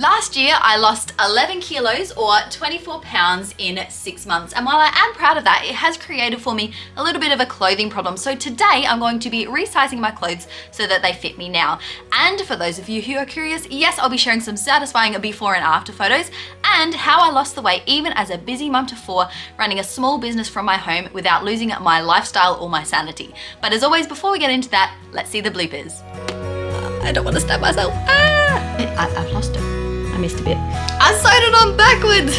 Last year, I lost 11 kilos or 24 pounds in 6 months. And while I am proud of that, it has created for me a little bit of a clothing problem. So today I'm going to be resizing my clothes so that they fit me now. And for those of you who are curious, yes, I'll be sharing some satisfying before and after photos and how I lost the weight even as a busy mum to 4 running a small business from my home without losing my lifestyle or my sanity. But as always, before we get into that, let's see the bloopers. I don't want to stab myself. I've lost it. I missed a bit. I sewed it on backwards.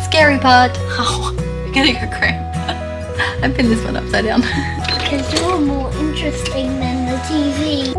Scary part. Oh, I'm getting a cramp. I pinned this one upside down. Because you're more interesting than the TV.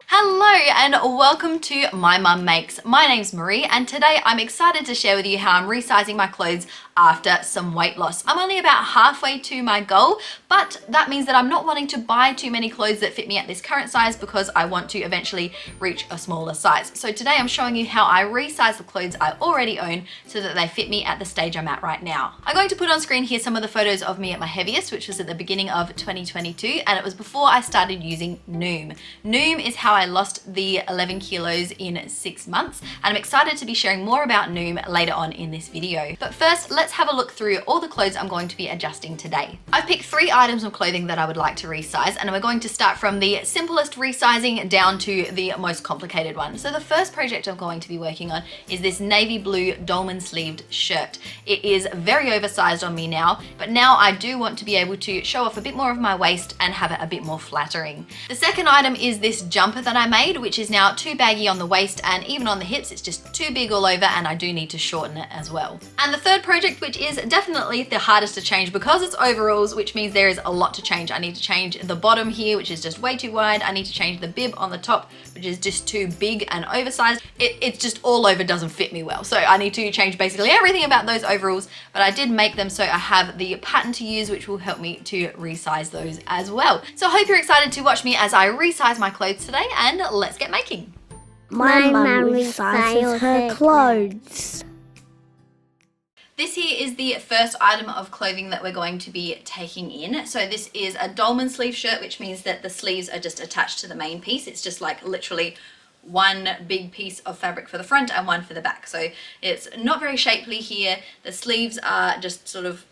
Hello and welcome to My Mum Makes. My name's Marie and today I'm excited to share with you how I'm resizing my clothes after some weight loss. I'm only about halfway to my goal, but that means that I'm not wanting to buy too many clothes that fit me at this current size because I want to eventually reach a smaller size. So today I'm showing you how I resize the clothes I already own so that they fit me at the stage I'm at right now. I'm going to put on screen here some of the photos of me at my heaviest, which was at the beginning of 2022, and it was before I started using Noom. Noom is how I lost the 11 kilos in 6 months, and I'm excited to be sharing more about Noom later on in this video. But first, let's have a look through all the clothes I'm going to be adjusting today. I've picked 3 items of clothing that I would like to resize, and we're going to start from the simplest resizing down to the most complicated one. So the first project I'm going to be working on is this navy blue dolman sleeved shirt. It is very oversized on me now, but now I do want to be able to show off a bit more of my waist and have it a bit more flattering. The second item is this jumper that I made, which is now too baggy on the waist and even on the hips. It's just too big all over and I do need to shorten it as well. And the third project, which is definitely the hardest to change because it's overalls, which means there is a lot to change. I need to change the bottom here, which is just way too wide. I need to change the bib on the top, which is just too big and oversized. It's just all over, doesn't fit me well. So I need to change basically everything about those overalls, but I did make them so I have the pattern to use, which will help me to resize those as well. So I hope you're excited to watch me as I resize my clothes today, and let's get making. My mum resizes her clothes. This here is the first item of clothing that we're going to be taking in. So this is a dolman sleeve shirt, which means that the sleeves are just attached to the main piece. It's just like literally one big piece of fabric for the front and one for the back. So it's not very shapely here. The sleeves are just sort of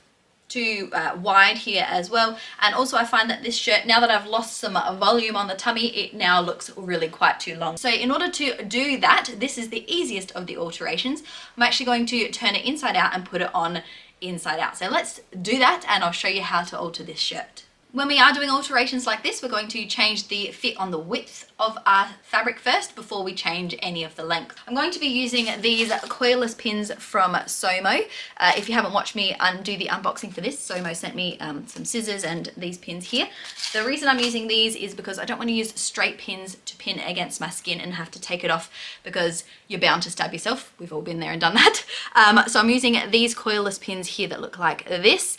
too wide here as well. And also I find that this shirt, now that I've lost some volume on the tummy, it now looks really quite too long. So in order to do that, this is the easiest of the alterations. I'm actually going to turn it inside out and put it on inside out. So let's do that and I'll show you how to alter this shirt. When we are doing alterations like this, we're going to change the fit on the width of our fabric first before we change any of the length. I'm going to be using these coilless pins from Somo. If you haven't watched me do the unboxing for this, Somo sent me some scissors and these pins here. The reason I'm using these is because I don't want to use straight pins to pin against my skin and have to take it off because you're bound to stab yourself. We've all been there and done that. So I'm using these coilless pins here that look like this.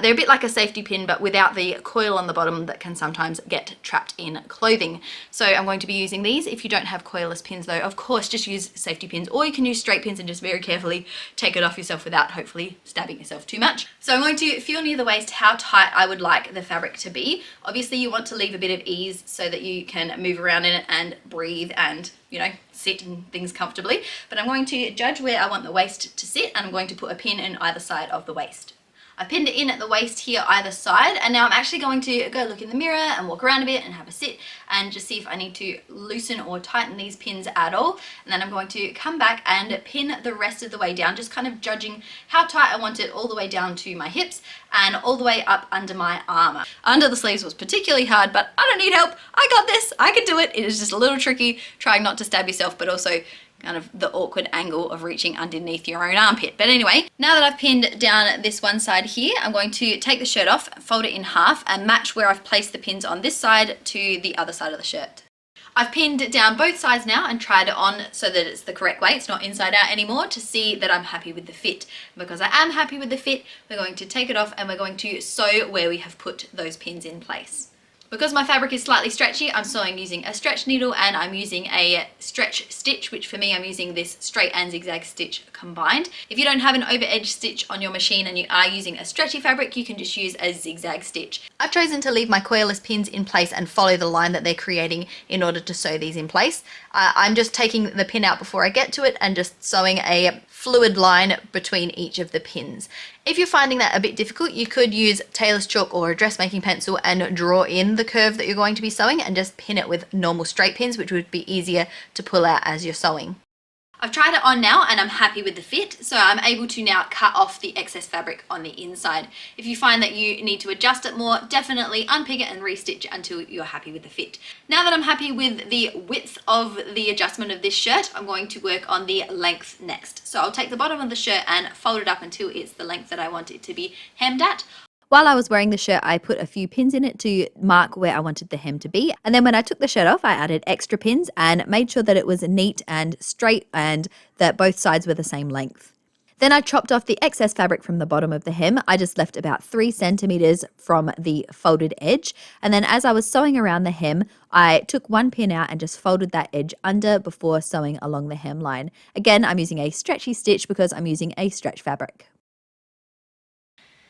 They're a bit like a safety pin, but without the coil on the bottom that can sometimes get trapped in clothing. So I'm going to be using these. If you don't have coilless pins though, of course, just use safety pins, or you can use straight pins and just very carefully take it off yourself without hopefully stabbing yourself too much. So I'm going to feel near the waist how tight I would like the fabric to be. Obviously you want to leave a bit of ease so that you can move around in it and breathe and, you know, sit and things comfortably. But I'm going to judge where I want the waist to sit, and I'm going to put a pin in either side of the waist. I pinned it in at the waist here either side, and now I'm actually going to go look in the mirror and walk around a bit and have a sit and just see if I need to loosen or tighten these pins at all. And then I'm going to come back and pin the rest of the way down, just kind of judging how tight I want it all the way down to my hips and all the way up under my armor. Under the sleeves was particularly hard, but I don't need help. I got this. I can do it. It is just a little tricky trying not to stab yourself, but also kind of the awkward angle of reaching underneath your own armpit. But anyway, now that I've pinned down this one side here, I'm going to take the shirt off, fold it in half and match where I've placed the pins on this side to the other side of the shirt. I've pinned down both sides now and tried it on so that it's the correct way. It's not inside out anymore, to see that I'm happy with the fit. Because I am happy with the fit, we're going to take it off and we're going to sew where we have put those pins in place. Because my fabric is slightly stretchy, I'm sewing using a stretch needle, and I'm using a stretch stitch, which for me, I'm using this straight and zigzag stitch combined. If you don't have an over edge stitch on your machine and you are using a stretchy fabric, you can just use a zigzag stitch. I've chosen to leave my coilless pins in place and follow the line that they're creating in order to sew these in place. I'm just taking the pin out before I get to it and just sewing a fluid line between each of the pins. If you're finding that a bit difficult, you could use tailor's chalk or a dressmaking pencil and draw in the curve that you're going to be sewing and just pin it with normal straight pins, which would be easier to pull out as you're sewing. I've tried it on now and I'm happy with the fit, so I'm able to now cut off the excess fabric on the inside. If you find that you need to adjust it more, definitely unpick it and restitch until you're happy with the fit. Now that I'm happy with the width of the adjustment of this shirt, I'm going to work on the length next. So I'll take the bottom of the shirt and fold it up until it's the length that I want it to be hemmed at. While I was wearing the shirt, I put a few pins in it to mark where I wanted the hem to be. And then when I took the shirt off, I added extra pins and made sure that it was neat and straight and that both sides were the same length. Then I chopped off the excess fabric from the bottom of the hem. I just left about 3 centimeters from the folded edge. And then as I was sewing around the hem, I took one pin out and just folded that edge under before sewing along the hemline. Again, I'm using a stretchy stitch because I'm using a stretch fabric.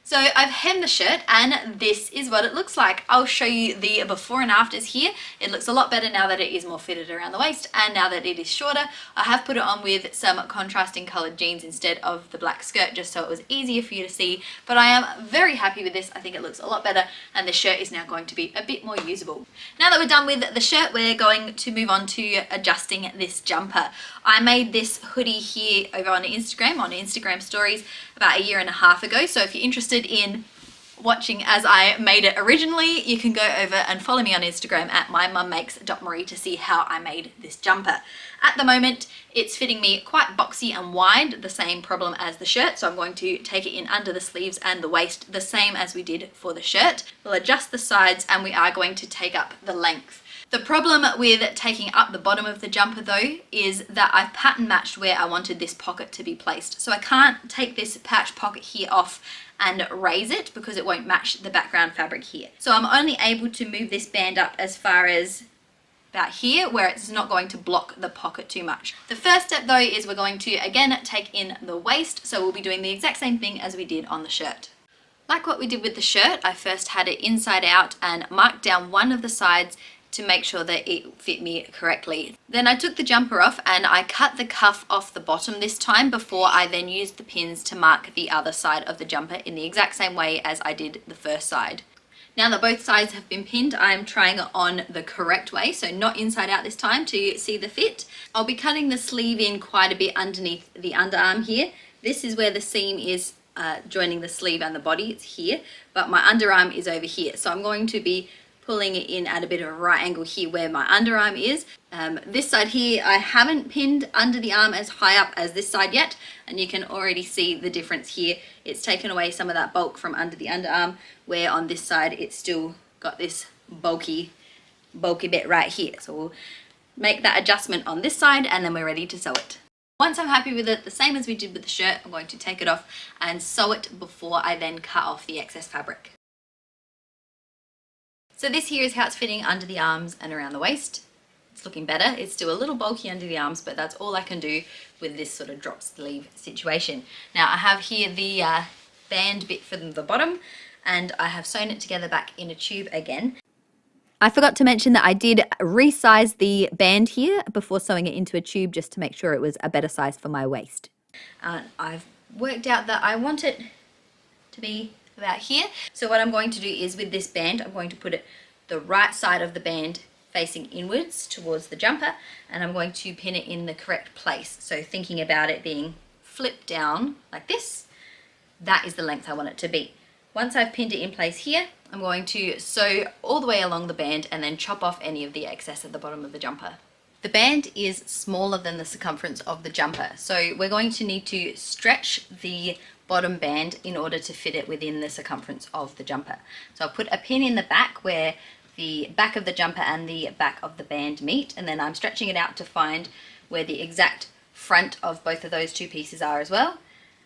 So I've hemmed the shirt and this is what it looks like. I'll show you the before and afters here. It looks a lot better now that it is more fitted around the waist and now that it is shorter. I have put it on with some contrasting coloured jeans instead of the black skirt just so it was easier for you to see. But I am very happy with this. I think it looks a lot better and the shirt is now going to be a bit more usable. Now that we're done with the shirt, we're going to move on to adjusting this jumper. I made this hoodie here over on Instagram stories about 1.5 years ago. So if you're interested in watching as I made it originally, you can go over and follow me on Instagram at mymum.marie to see how I made this jumper. At the moment, it's fitting me quite boxy and wide, the same problem as the shirt. So I'm going to take it in under the sleeves and the waist, the same as we did for the shirt. We'll adjust the sides and we are going to take up the length. The problem with taking up the bottom of the jumper though is that I've pattern matched where I wanted this pocket to be placed. So I can't take this patch pocket here off and raise it because it won't match the background fabric here. So I'm only able to move this band up as far as about here where it's not going to block the pocket too much. The first step though is we're going to again take in the waist. So we'll be doing the exact same thing as we did on the shirt. Like what we did with the shirt, I first had it inside out and marked down one of the sides to make sure that it fit me correctly. Then I took the jumper off and I cut the cuff off the bottom this time before I then used the pins to mark the other side of the jumper in the exact same way as I did the first side. Now that both sides have been pinned, I'm trying it on the correct way, so not inside out this time to see the fit. I'll be cutting the sleeve in quite a bit underneath the underarm here. This is where the seam is joining the sleeve and the body, it's here, but my underarm is over here. So I'm going to be pulling it in at a bit of a right angle here where my underarm is. This side here, I haven't pinned under the arm as high up as this side yet, and you can already see the difference here. It's taken away some of that bulk from under the underarm, where on this side it's still got this bulky bit right here. So we'll make that adjustment on this side and then we're ready to sew it. Once I'm happy with it, the same as we did with the shirt, I'm going to take it off and sew it before I then cut off the excess fabric. So this here is how it's fitting under the arms and around the waist. It's looking better. It's still a little bulky under the arms, but that's all I can do with this sort of drop sleeve situation. Now I have here the band bit for the bottom, and I have sewn it together back in a tube again. I forgot to mention that I did resize the band here before sewing it into a tube just to make sure it was a better size for my waist. I've worked out that I want it to be about here. So what I'm going to do is with this band, I'm going to put it the right side of the band facing inwards towards the jumper, and I'm going to pin it in the correct place. So thinking about it being flipped down like this, that is the length I want it to be. Once I've pinned it in place here, I'm going to sew all the way along the band and then chop off any of the excess at the bottom of the jumper. The band is smaller than the circumference of the jumper, so we're going to need to stretch the bottom band in order to fit it within the circumference of the jumper. So I'll put a pin in the back where the back of the jumper and the back of the band meet, and then I'm stretching it out to find where the exact front of both of those two pieces are as well,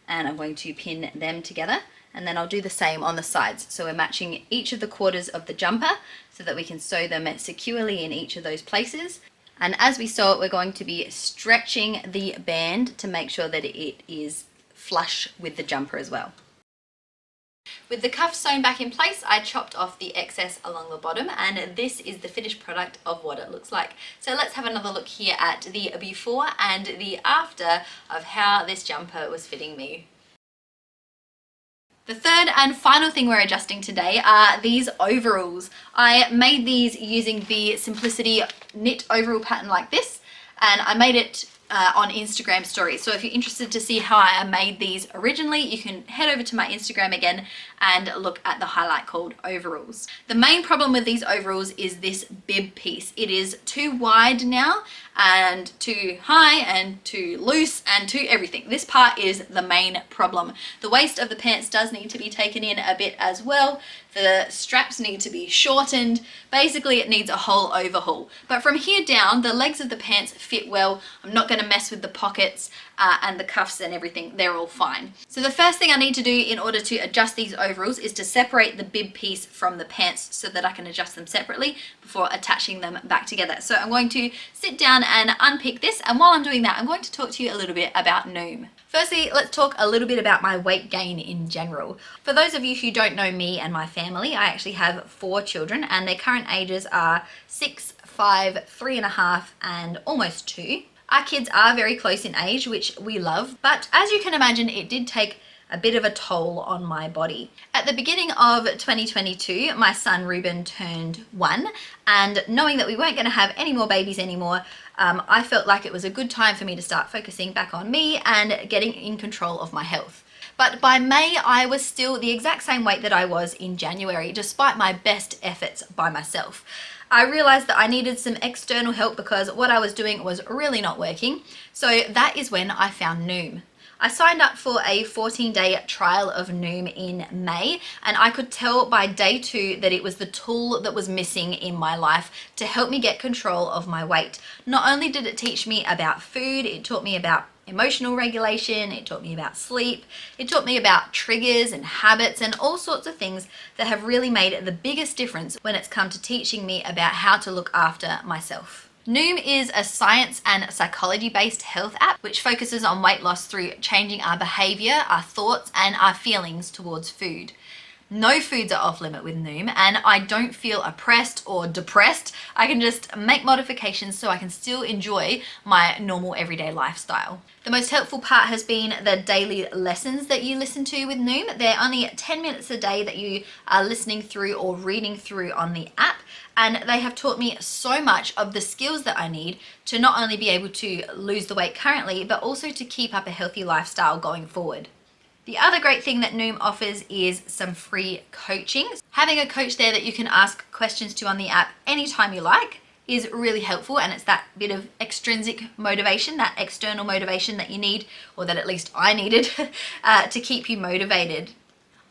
and I'm going to pin them together. and then I'll do the same on the sides. So we're matching each of the quarters of the jumper so that we can sew them securely in each of those places. And as we sew it, we're going to be stretching the band to make sure that it is flush with the jumper as well. With the cuff sewn back in place, I chopped off the excess along the bottom, and this is the finished product of what it looks like. So let's have another look here at the before and the after of how this jumper was fitting me. The third and final thing we're adjusting today are these overalls. I made these using the Simplicity knit overall pattern like this, and I made it on Instagram stories. So if you're interested to see how I made these originally, you can head over to my Instagram again and look at the highlight called overalls. The main problem with these overalls is this bib piece. It is too wide now, and too high, and too loose, and too everything. This part is the main problem. The waist of the pants does need to be taken in a bit as well. The straps need to be shortened. Basically, it needs a whole overhaul. But from here down, the legs of the pants fit well. I'm not going to mess with the pockets and the cuffs and everything. They're all fine. So the first thing I need to do in order to adjust these overalls is to separate the bib piece from the pants so that I can adjust them separately before attaching them back together. So I'm going to sit down and unpick this, and while I'm doing that, I'm going to talk to you a little bit about Noom. Firstly, let's talk a little bit about my weight gain in general. For those of you who don't know me and my family, I actually have 4 children, and their current ages are 6, 5, 3.5, and almost 2. Our kids are very close in age, which we love, but as you can imagine, it did take a bit of a toll on my body. At the beginning of 2022, my son Ruben turned 1, and knowing that we weren't going to have any more babies anymore, I felt like it was a good time for me to start focusing back on me and getting in control of my health. But by May, I was still the exact same weight that I was in January, despite my best efforts by myself. I realized that I needed some external help because what I was doing was really not working. So that is when I found Noom. I signed up for a 14-day trial of Noom in May, and I could tell by day 2 that it was the tool that was missing in my life to help me get control of my weight. Not only did it teach me about food, it taught me about emotional regulation, it taught me about sleep, it taught me about triggers and habits and all sorts of things that have really made the biggest difference when it's come to teaching me about how to look after myself. Noom is a science and psychology-based health app which focuses on weight loss through changing our behavior, our thoughts, and our feelings towards food. No foods are off limit with Noom, and I don't feel oppressed or depressed. I can just make modifications so I can still enjoy my normal everyday lifestyle. The most helpful part has been the daily lessons that you listen to with Noom. They're only 10 minutes a day that you are listening through or reading through on the app, and they have taught me so much of the skills that I need to not only be able to lose the weight currently, but also to keep up a healthy lifestyle going forward. The other great thing that Noom offers is some free coaching. Having a coach there that you can ask questions to on the app anytime you like is really helpful, and it's that bit of extrinsic motivation, that external motivation that you need, or that at least I needed, to keep you motivated.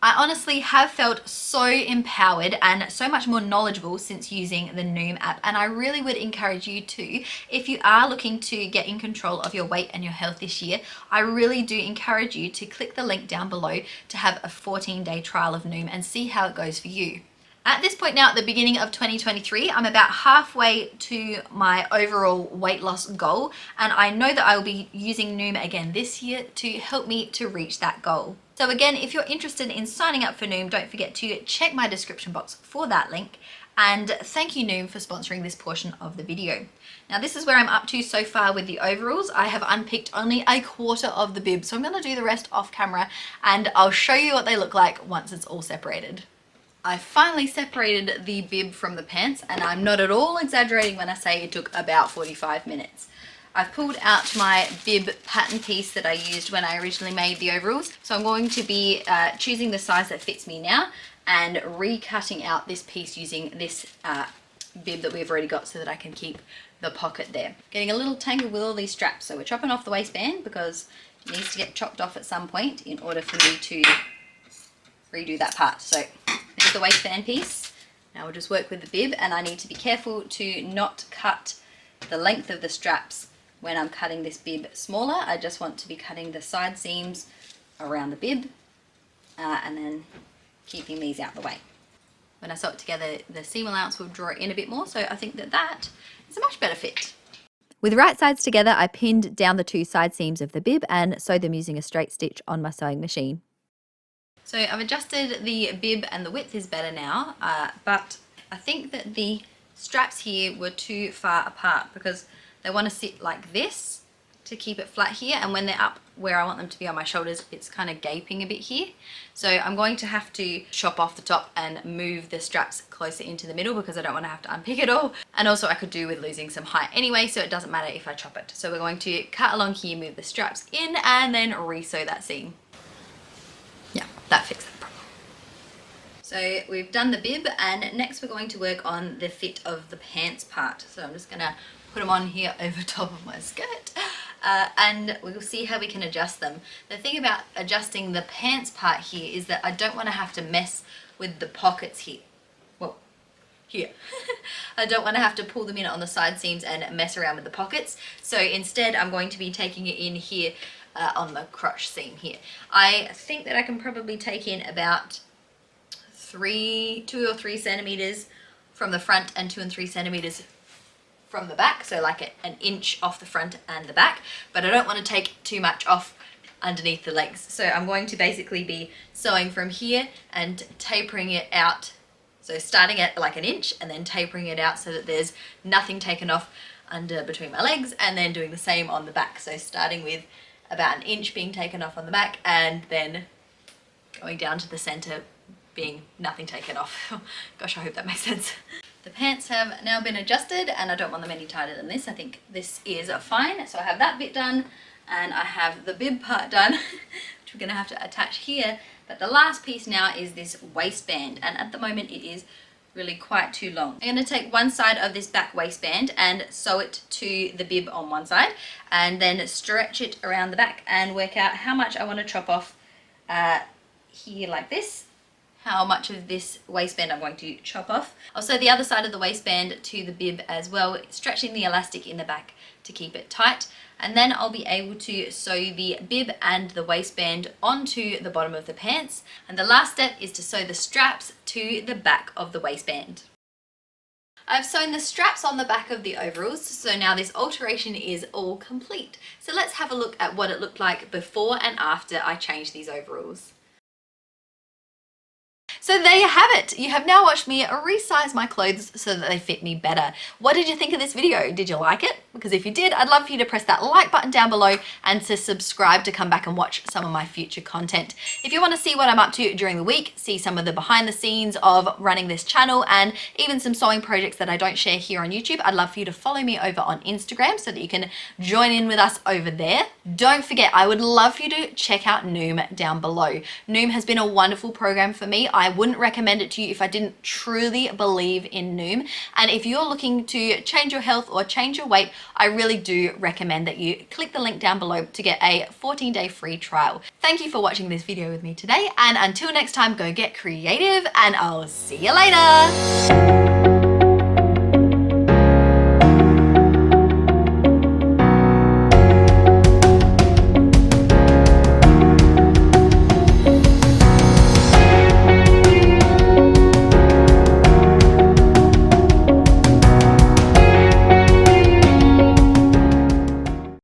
I honestly have felt so empowered and so much more knowledgeable since using the Noom app, and I really would encourage you to, if you are looking to get in control of your weight and your health this year, I really do encourage you to click the link down below to have a 14-day trial of Noom and see how it goes for you. At this point now, at the beginning of 2023, I'm about halfway to my overall weight loss goal, and I know that I will be using Noom again this year to help me to reach that goal. So again, if you're interested in signing up for Noom, don't forget to check my description box for that link. And thank you, Noom, for sponsoring this portion of the video. Now, this is where I'm up to so far with the overalls. I have unpicked only a quarter of the bib, so I'm going to do the rest off camera, and I'll show you what they look like once it's all separated. I finally separated the bib from the pants, and I'm not at all exaggerating when I say it took about 45 minutes. I've pulled out my bib pattern piece that I used when I originally made the overalls, so I'm going to be choosing the size that fits me now and recutting out this piece using this bib that we've already got so that I can keep the pocket there. Getting a little tangled with all these straps, so we're chopping off the waistband because it needs to get chopped off at some point in order for me to redo that part. So this is the waistband piece. Now we'll just work with the bib, and I need to be careful to not cut the length of the straps when I'm cutting this bib smaller. I just want to be cutting the side seams around the bib and then keeping these out the way. When I sew it together, the seam allowance will draw it in a bit more, so I think that that is a much better fit. With right sides together, I pinned down the 2 side seams of the bib and sewed them using a straight stitch on my sewing machine. So I've adjusted the bib and the width is better now, but I think that the straps here were too far apart because they want to sit like this to keep it flat here, and when they're up where I want them to be on my shoulders, it's kind of gaping a bit here. So I'm going to have to chop off the top and move the straps closer into the middle because I don't want to have to unpick it all. And also I could do with losing some height anyway, so it doesn't matter if I chop it. So we're going to cut along here, move the straps in, and then re-sew that seam. Yeah, that fixed that problem. So we've done the bib, and next we're going to work on the fit of the pants part. So I'm just gonna put them on here over top of my skirt, and we'll see how we can adjust them. The thing about adjusting the pants part here is that I don't want to have to mess with the pockets here. Well, here. I don't want to have to pull them in on the side seams and mess around with the pockets. So instead I'm going to be taking it in here on the crotch seam here. I think that I can probably take in about 2 or 3 centimeters from the front and 2 and 3 centimeters from the back, so like an inch off the front and the back, but I don't want to take too much off underneath the legs. So I'm going to basically be sewing from here and tapering it out, so starting at like an inch and then tapering it out so that there's nothing taken off under between my legs, and then doing the same on the back, so starting with about an inch being taken off on the back and then going down to the center being nothing taken off. Gosh, I hope that makes sense. The pants have now been adjusted and I don't want them any tighter than this. I think this is fine. So I have that bit done and I have the bib part done, which we're gonna have to attach here. But the last piece now is this waistband, and at the moment it is really quite too long. I'm gonna take one side of this back waistband and sew it to the bib on one side and then stretch it around the back and work out how much I want to chop off here like this, how much of this waistband I'm going to chop off. I'll sew the other side of the waistband to the bib as well, stretching the elastic in the back to keep it tight, and then I'll be able to sew the bib and the waistband onto the bottom of the pants, and the last step is to sew the straps to the back of the waistband. I've sewn the straps on the back of the overalls, so now this alteration is all complete. So let's have a look at what it looked like before and after I changed these overalls. So there you have it. You have now watched me resize my clothes so that they fit me better. What did you think of this video? Did you like it? Because if you did, I'd love for you to press that like button down below and to subscribe to come back and watch some of my future content. If you want to see what I'm up to during the week, see some of the behind the scenes of running this channel and even some sewing projects that I don't share here on YouTube, I'd love for you to follow me over on Instagram so that you can join in with us over there. Don't forget, I would love for you to check out Noom down below. Noom has been a wonderful program for me. I wouldn't recommend it to you if I didn't truly believe in Noom. And if you're looking to change your health or change your weight, I really do recommend that you click the link down below to get a 14-day free trial. Thank you for watching this video with me today, and until next time, go get creative and I'll see you later.